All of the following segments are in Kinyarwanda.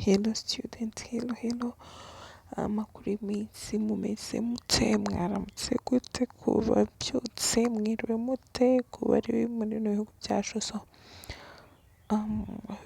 Hello student, hello. Amakuru y'iminsi mumeze mute? Mwaramutse gute? Kuba byutse mwiriwe mute? Kuba ari muri bino bihugu byacu. So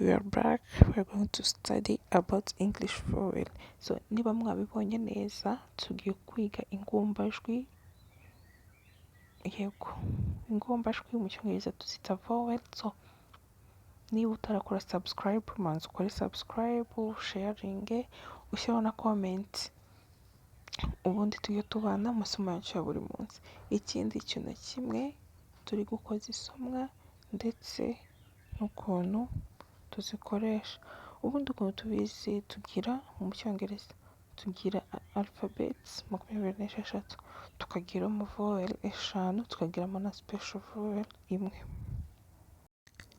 we are back. We are going to study about English vowel. So niba mwabibonye neza tugiye kwiga ingombajwi. Yego, ingombajwi mu cyongereza tuzita vowel. So niba utarakora subscribe, manza ukore subscribe, sharinge, ushyiraho na comment, ubundi tujye tubana amasomo yacu ya buri munsi. Ikindi kintu kimwe turi gukoza isomwa ndetse n'ukuntu tuzikoresha. Ubundi ukuntu tubizi, tugira mu cyongereza tugira alphabets 26, tukagiramo vowel 5, tukagiramo na special vowel 1.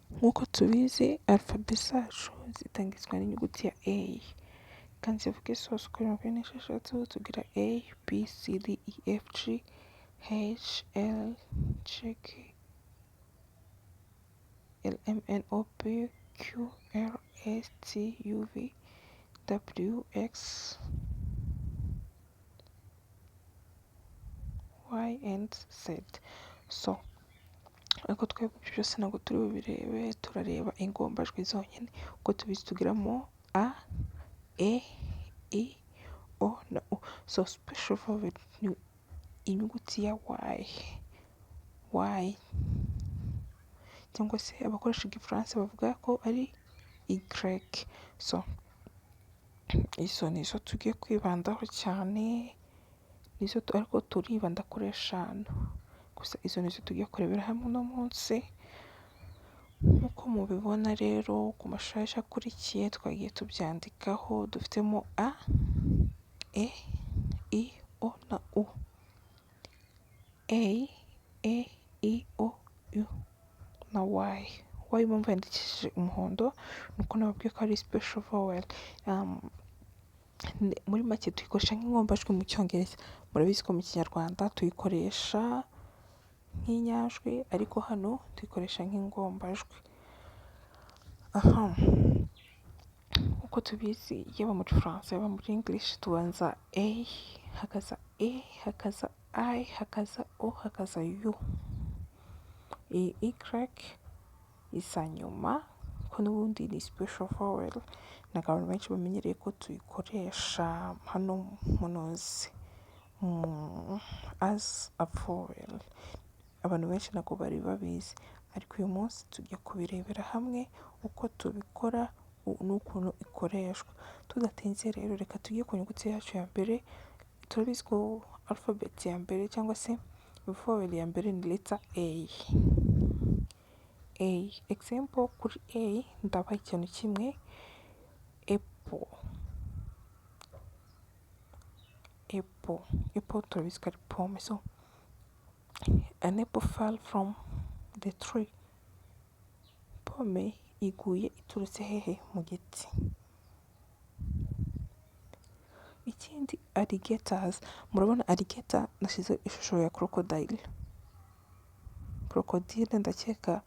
Nk'uko tubizi alphabet zacu zitangizwa n'inyuguti ya A, kandi zivuga zose uko ari 26. Tugira A, B, C, D, E, F, G, H, L, J, K, L, M, N, O, P, Q, R, S, T, U, V, W, X, Y, and Z. So ariko twebwe ibyo byose ntabwo turi bubirebe, turareba ingombajwi zonyine. Uko tubizi tugiramo A, E, I, O na U. So special vowel ni inyuguti ya Y, cyangwa se abakoresha igifaransa bavuga ko ari Y. So izo nizo tugiye kwibandaho cyane, nizo ariko turibanda kuri 5 gusa. Izo nizo tugiye kurebera hamwe uno munsi. Nk'uko mubibona rero ku mashusho akurikiye twagiye tubyandikaho. Dufitemo A, E, I, O na U. A, E, I, O, U na Y. Y impamvu yandikishije umuhondo nuko nababwiye ko ari special vowel. Muri make tuyikoresha nk'ingombajwi mu cyongereza. Murabizi ko mu kinyarwanda tuyikoresha nk'inyajwi, ariko hano tuyikoresha nk'ingombajwi. Uko tubizi yaba muri France yaba muri English tubanza A, hakaza E, hakaza I, hakaza O, hakaza U. Y isa nyuma ko n'ubundi ni special vowel, ntabwo abantu benshi bamenyereye ko tuyikoresha hano munozi as a vowel. Abantu benshi ntabwo bari babizi, ariko uyu munsi tugiye kubirebera hamwe uko tubikora n'ukuntu ikoreshwa. Tudatinze rero reka tujye ku nyuguti yacu ya mbere. Turabizi ko alphabet ya mbere cyangwa se vowel ya mbere ni letter A. Example kuri A ndabaha ikintu kimwe, apple turabizi ko ari pome. So an apple fell from the tree. Pome iguye iturutse hehe? Mu giti. Ikindi alligators, murabona alligator nashyize ishusho ya crocodile. Crocodile ndakeka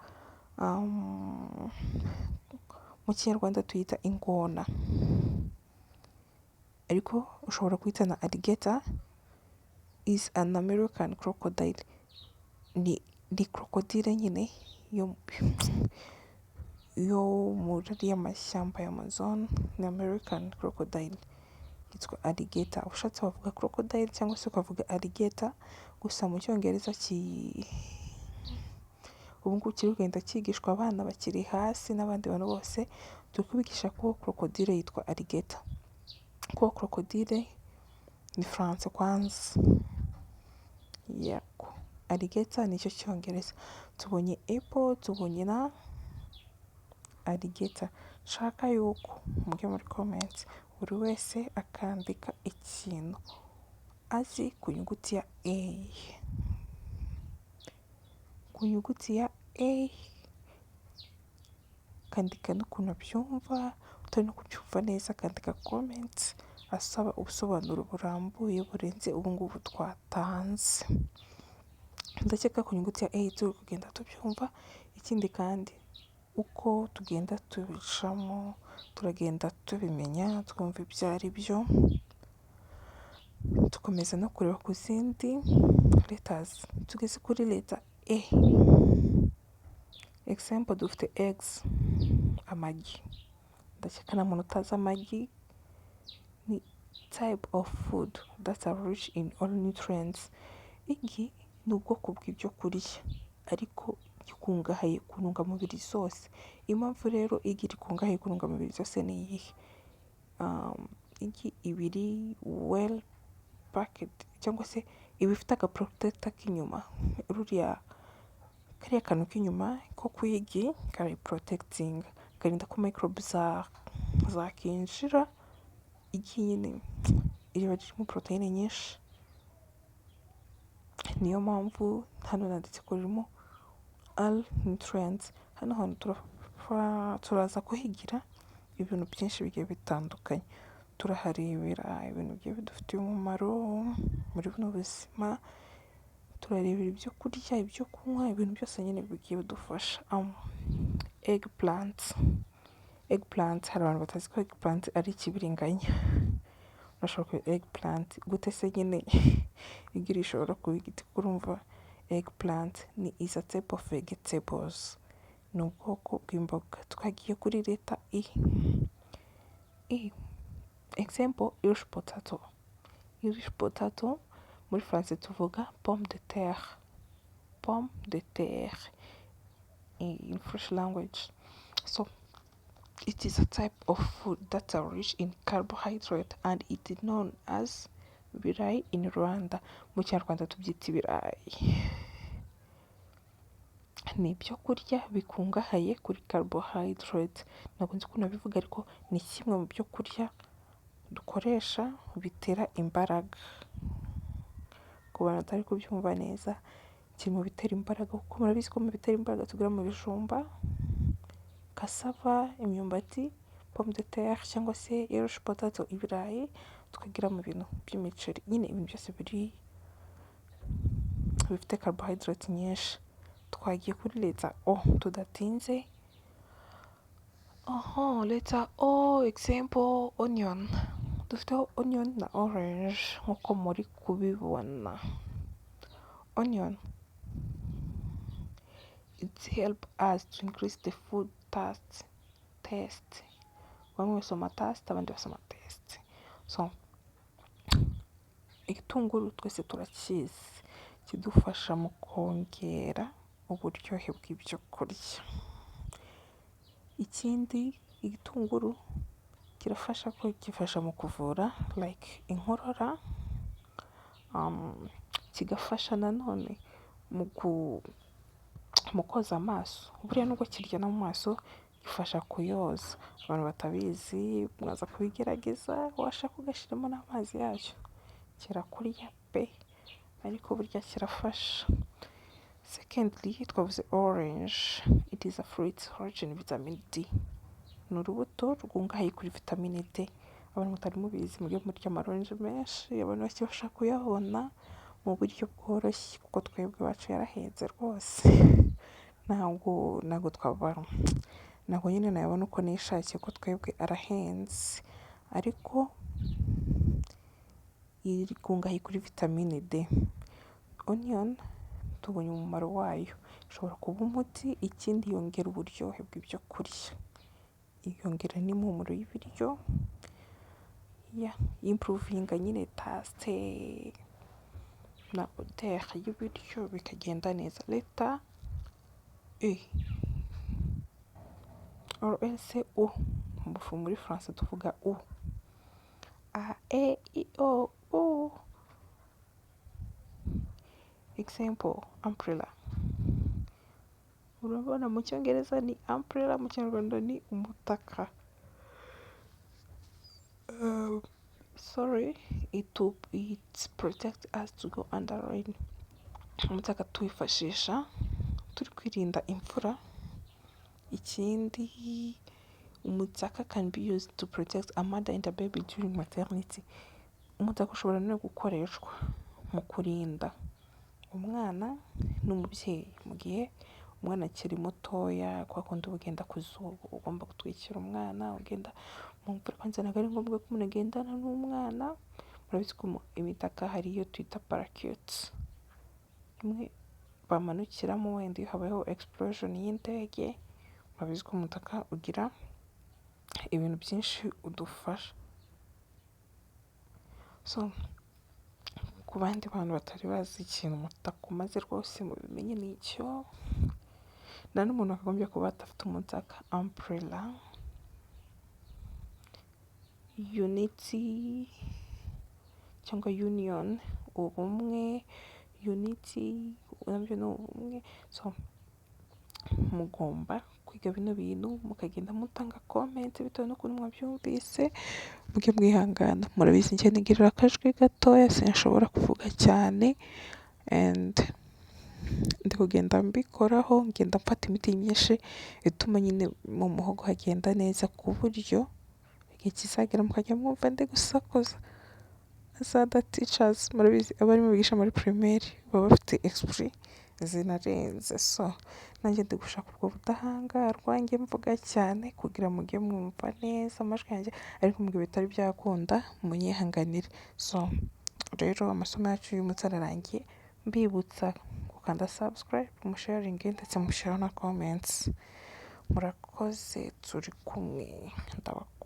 mu kinyarwanda tuyita ingona, ariko ushobora kwita na alligator. Is an American crocodile. Ni crocodile nyine yo muri y'amashyamba ya Amazon. Ni American crocodile yitwa alligator. Ushatse wavuga crocodile cyangwa se ukavuga alligator, gusa mu cyongereza ubu ngubu kiri kugenda cyigishwa abana bakiri hasi n'abandi bantu bose. Turi kubigisha ko crocodile yitwa alligator, ko crocodile ni France kwanza. Yego, alligator nicyo cyongereza. Tubonye apple, tubonye na alligator. Shaka yuko mujye muri comments buri wese akandika ikintu azi ku nyuguti ya A. Ku nyuguti ya A kandika n'ukuntu abyumva, utari no kubyumva neza akandika comments asaba ubusobanuro burambuye burenze ubu ngubu twatanze. Ndakeka ku nyuguti ya A turi kugenda tubyumva. Ikindi kandi uko tugenda tubicamo turagenda tubimenya twumva ibyo ari byo, tukomeza no kureba ku zindi letters. Tugeze kuri leta E, example dufite eggs, amagi. Ndakeka nta muntu utazi amagi. Ni type of food that are rich in all nutrients. Igi ni ubwoko bw'ibyo kurya ariko gikungahaye ku ntungamubiri zose. Impamvu rero igi rikungahaye ku ntungamubiri zose ni iyihe? Igi ibiri well packed, cyangwa se ibifite aga protector k'inyuma. Kariya kantu k'inyuma ko ku igi kari protecting, karinda ko microbes zakinjira. Igi nyine riba ririmo proteine nyinshi, niyo mpamvu hano nanditse ko ririmo all nutrients. Hano hantu turaza kuhigira ibintu byinshi bigiye bitandukanye. Turaharebera ibintu bigiye bidufitiye umumaro muri buno buzima, turarebera ibyo kurya, ibyo kunywa, ibintu byose nyine bigiye bidufasha. Eggplant, hari abantu batazi ko eggplant ari ikibiringanya. Urashobora kuba eggplant gute se nyine igi rishobora kuba igiti? Kurumva eggplant is a type of vegetables, ni ubwoko bw'imboga. Twagiye kuri leta E. Example, irish potato. Irish potato muri France tuvuga pomme de terre. Pomme de terre in French language. So it is a type of food that are rich in carbohydrate and it is known as ibirayi in Rwanda. Mu Kinyarwanda tubyita ibirayi. Ni ibyo kurya bikungahaye kuri carbohydrate. Ntabwo nzi ukuntu nabivuga ariko ni kimwe mu byo kurya dukoresha bitera imbaraga. Ku bantu batari kubyumva neza, kiri mu bitera imbaraga kuko murabizi ko mu bitera imbaraga tugura mu bijumba, cassava, imyumbati, pomme de terre cyangwa se irish potato, ibirayi, tukagira mu bintu by'imiceri. Nyine ibintu byose bifite carbohydrate nyinshi. Twagiye kuri leta O tudatinze. Leta O, example onion. Dufiteho onion na orange nk'uko muri kubibona. Onion, it help us to increase the food taste. Bamwe basoma taste, abandi basoma taste. So igitunguru twese turakizi kidufasha mu kongera uburyohe bw'ibyo kurya. Ikindi igitunguru gifasha mu kuvura like inkorora, kigafasha nanone mu koza amaso. Buriya nubwo kirya no mu maso gifasha kuyoza. Abantu batabizi mwaza kubigerageza, washaka ugashyiramo n'amazi yacyo, kirakurya pe, ariko burya kirafasha. Secondly, twavuze orange. It is a fruit rich in vitamin D. Ni urubuto rwungahaye kuri vitamine D. Abantu mutari mubizi mujye murya amaronji menshi, abantu bakibasha kuyabona mu buryo bworoshye kuko twebwe bacu yarahenze rwose. Ntabwo nyine nayabona uko nishakiye ko twebwe arahenze, ariko irikungahaye kuri vitamine D. Onion tubonye umumaro wayo, ishobora kuba umuti. Ikindi yongera uburyohe bw'ibyo kurya, yongera n'impumuro y'ibiryo, improvinga nyine taste na odeur y'ibiryo bikagenda neza. Leta E or else U. Muri France tuvuga U. A, E, I, O, U. Example, umbrella. Urabona mu Cyongereza ni umbrella, mu Kinyarwanda ni umutaka. It protects us to go under rain. Umutaka tuwifashisha turi kwirinda imvura. Ikindi, umutaka can be used to protect a mother and a baby during maternity. Umutaka ushobora no gukoreshwa mu kurinda umwana n'umubyeyi mu gihe umwana akiri mutoya, kwa kundi uba ugenda ku zuba ugomba gutwikira umwana, ugenda mu mvura. Kwanza ntabwo ari ngombwa ko umuntu agendana n'umwana, murabizi ko imitaka hari iyo twita parachute, imwe bamanukiramo wenda iyo habayeho explosion y'indege. Murabizi ko umutaka ugira ibintu byinshi udufasha. So ku bandi bantu batari bazi ikintu umutaka umaze rwose mubimenye ni icyo. Nta n'umuntu wakagombye kuba adafite umutaka. Umbrella, unity cyangwa union, ubumwe, unity nabyo ni ubumwe. So mugomba kwiga bino bintu mukagenda mutanga comment bitewe n'ukuntu mwabyumvise, mujye mwihangana. Murabizi njye nigirira akajwi gatoya, sinshobora kuvuga cyane, and ndi kugenda mbikoraho, ngenda mfata imiti myinshi ituma nyine mu muhogo hagenda neza, ku buryo igihe kizagera mukajya mwumva ndi gusakuza. Za teachers murabizi abarimu bigisha muri primaire baba bafite esprit zinarenze. So nanjye ndi gushaka ubwo budahangarwa, njye mvuga cyane kugira mujye mwumva neza amajwi yanjye, ariko mbwe bitari byakunda munyihanganire. So rero amasomo yacu y'umunsi ararangiye, mbibutsa gukanda subscribe, musharinge ndetse mushyiraho na comments. Murakoze, turi kumwe, ndabakunda.